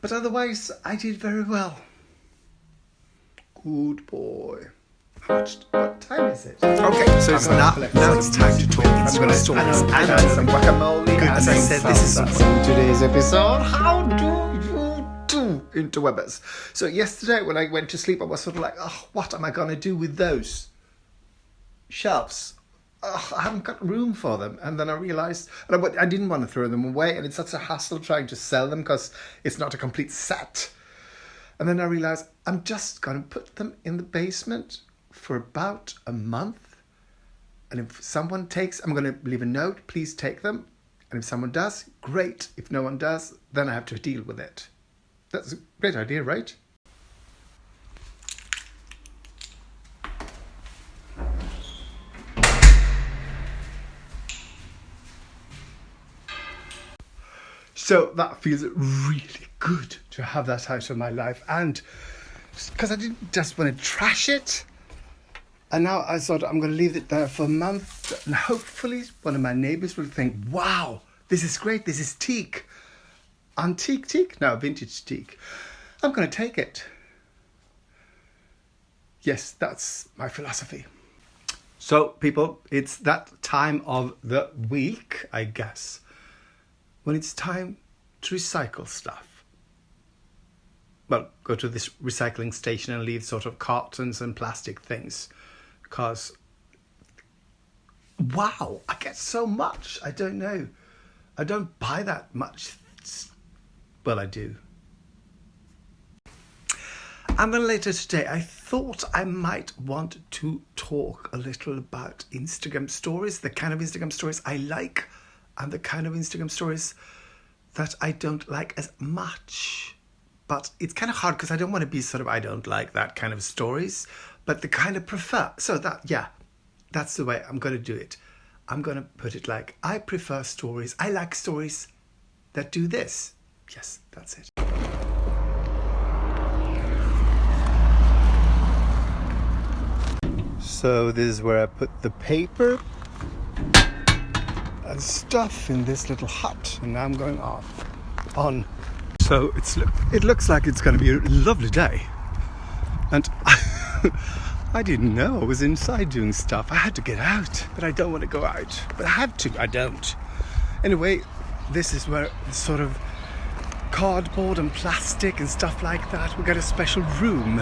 But otherwise, I did very well. Good boy. What time is it? Okay, so it's now it's time to talk Instagram stories and some guacamole. Good, as I said, this is today's episode. How do you do interwebbers? So yesterday when I went to sleep, I was sort of like, oh, what am I going to do with those shelves? Oh, I haven't got room for them. And then I realised, and I didn't want to throw them away, and it's such a hassle trying to sell them because it's not a complete set. And then I realised I'm just going to put them in the basement for about a month. And if someone takes, I'm going to leave a note, please take them. And if someone does, great. If no one does, then I have to deal with it. That's a great idea, right? So that feels really good to have that out of my life. And because I didn't just want to trash it. And now I thought I'm going to leave it there for a month. And hopefully one of my neighbours will think, wow, this is great. This is teak. Antique teak? No, vintage teak. I'm going to take it. Yes, that's my philosophy. So, people, it's that time of the week, I guess, when it's time to recycle stuff. Well, go to this recycling station and leave sort of cartons and plastic things. Because, wow, I get so much. I don't know. I don't buy that much. Well, I do. And then later today, I thought I might want to talk a little about Instagram stories, the kind of Instagram stories I like, and the kind of Instagram stories that I don't like as much. But it's kind of hard because I don't want to be sort of, I don't like that kind of stories, but the kind of prefer. So that's the way I'm going to do it. I'm going to put it like, I prefer stories. I like stories that do this. Yes, that's it. So this is where I put the paper and stuff in this little hut, and now I'm going on. So it looks like it's going to be a lovely day, and I didn't know I was inside doing stuff. I had to get out, but I don't want to go out. But I have to. I don't. Anyway, this is where it's sort of cardboard and plastic and stuff like that. We got a special room.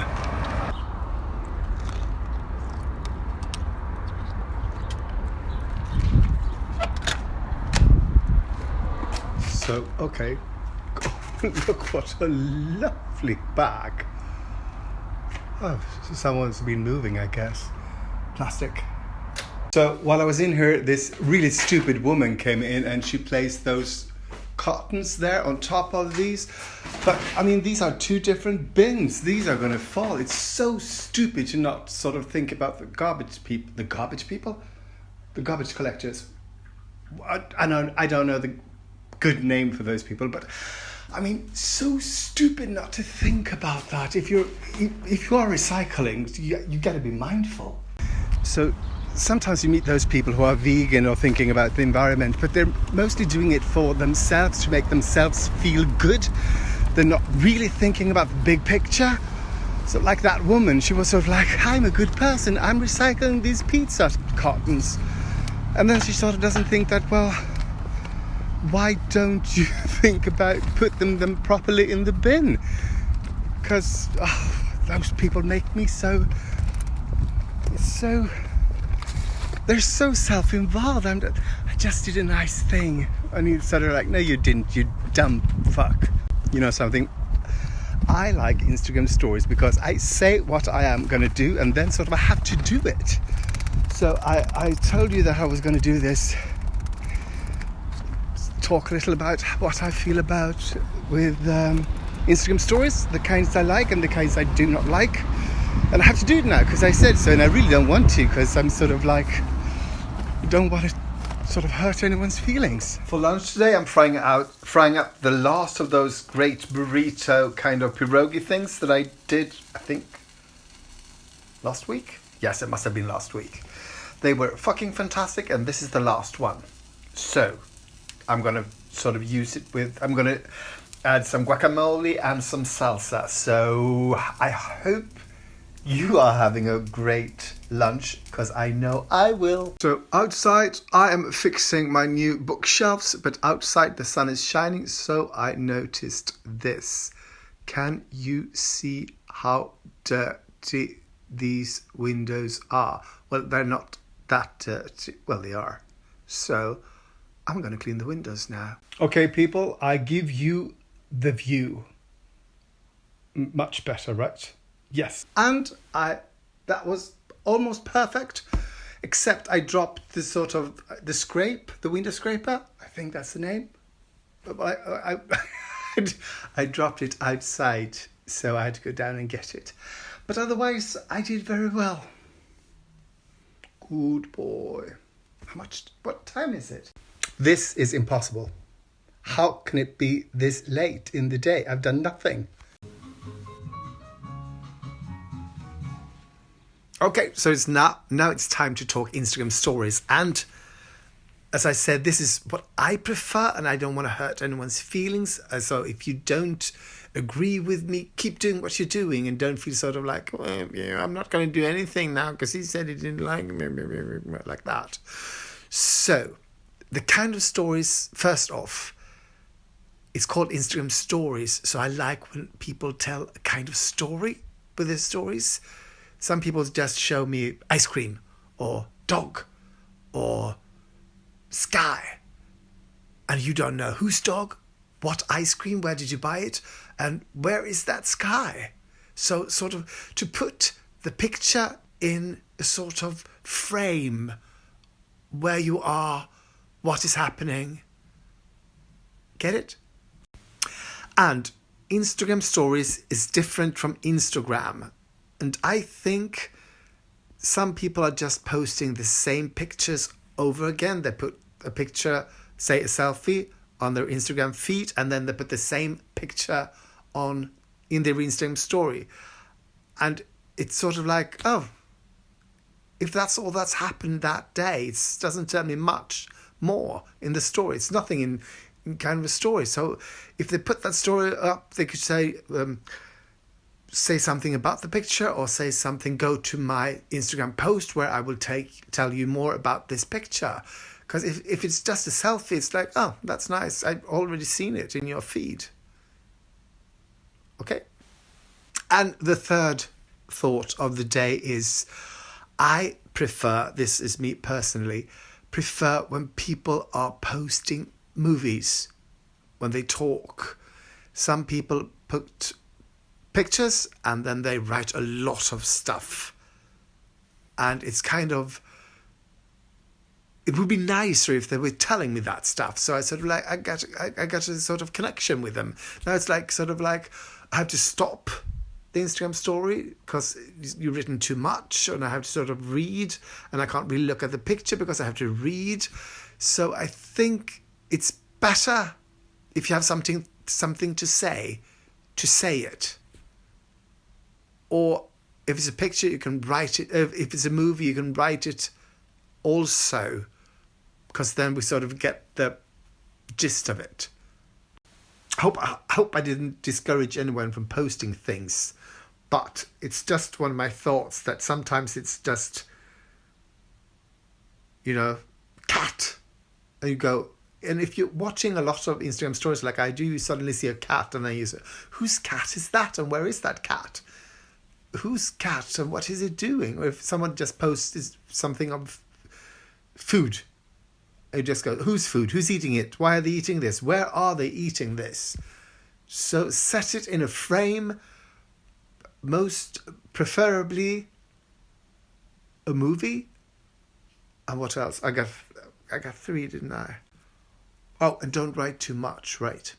So, okay, look what a lovely bag. Oh, someone's been moving, I guess. Plastic. So while I was in here, this really stupid woman came in and she placed those cartons there on top of these. But, I mean, these are two different bins. These are going to fall. It's so stupid to not sort of think about the garbage people. The garbage people? The garbage collectors. I don't know the good name for those people, but I mean, so stupid not to think about that. If you are recycling, you got to be mindful. So sometimes you meet those people who are vegan or thinking about the environment, but they're mostly doing it for themselves, to make themselves feel good. They're not really thinking about the big picture. So like that woman, she was sort of like, I'm a good person, I'm recycling these pizza cartons. And then she sort of doesn't think that, well, why don't you think about putting them properly in the bin? Because those people make me so they're so self-involved. I just did a nice thing, and he's sort of like, no you didn't, you dumb fuck. You know something, I like Instagram stories because I say what I am going to do and then sort of I have to do it. So I told you that I was going to do this, talk a little about what I feel about with Instagram stories, the kinds I like and the kinds I do not like. And I have to do it now because I said so, and I really don't want to because I'm sort of like, don't want to sort of hurt anyone's feelings. For lunch today, I'm frying up the last of those great burrito kind of pierogi things that I did, I think, last week? Yes, it must have been last week. They were fucking fantastic, and this is the last one. So I'm going to sort of use it with, I'm going to add some guacamole and some salsa. So I hope you are having a great lunch, because I know I will. So outside I am fixing my new bookshelves, but outside the sun is shining, so I noticed this. Can you see how dirty these windows are? Well, they're not that dirty. Well, they are. So I'm going to clean the windows now. Okay, people, I give you the view. Much better, right? Yes. And that was almost perfect, except I dropped the window scraper. I think that's the name. But I dropped it outside, so I had to go down and get it. But otherwise, I did very well. Good boy. What time is it? This is impossible. How can it be this late in the day? I've done nothing. Okay, so it's now it's time to talk Instagram stories. And as I said, this is what I prefer, and I don't want to hurt anyone's feelings. So if you don't agree with me, keep doing what you're doing, and don't feel sort of like, well, yeah, I'm not going to do anything now because he said he didn't like me, like that. So the kind of stories, first off, it's called Instagram stories. So I like when people tell a kind of story with their stories. Some people just show me ice cream or dog or sky. And you don't know whose dog, what ice cream, where did you buy it, and where is that sky? So sort of to put the picture in a sort of frame where you are, what is happening. Get it? And Instagram stories is different from Instagram. And I think some people are just posting the same pictures over again. They put a picture, say a selfie, on their Instagram feed, and then they put the same picture in their Instagram story. And it's sort of like, oh, if that's all that's happened that day, it doesn't tell me much more in the story. It's nothing in kind of a story. So if they put that story up, they could say something about the picture, or say something, go to my Instagram post where I will tell you more about this picture. Because if it's just a selfie, it's like, oh, that's nice, I've already seen it in your feed. Okay? And the third thought of the day is, I prefer, this is me personally, prefer when people are posting movies, when they talk. Some people put pictures and then they write a lot of stuff, and it's kind of, it would be nicer if they were telling me that stuff, so I sort of like I got a sort of connection with them. Now it's like sort of like I have to stop the Instagram story because you've written too much, and I have to sort of read, and I can't really look at the picture because I have to read. So I think it's better if you have something to say it. Or if it's a picture, you can write it. If it's a movie, you can write it also, because then we sort of get the gist of it. I hope I didn't discourage anyone from posting things, but it's just one of my thoughts that sometimes it's just, cat. And you go, and if you're watching a lot of Instagram stories like I do, you suddenly see a cat, and then you say, whose cat is that, and where is that cat? Whose cat, and what is it doing? Or if someone just posts something of food, you just go, whose food? Who's eating it? Why are they eating this? Where are they eating this? So set it in a frame, most preferably a movie. And what else? I got 3, didn't I? Oh, and don't write too much, right?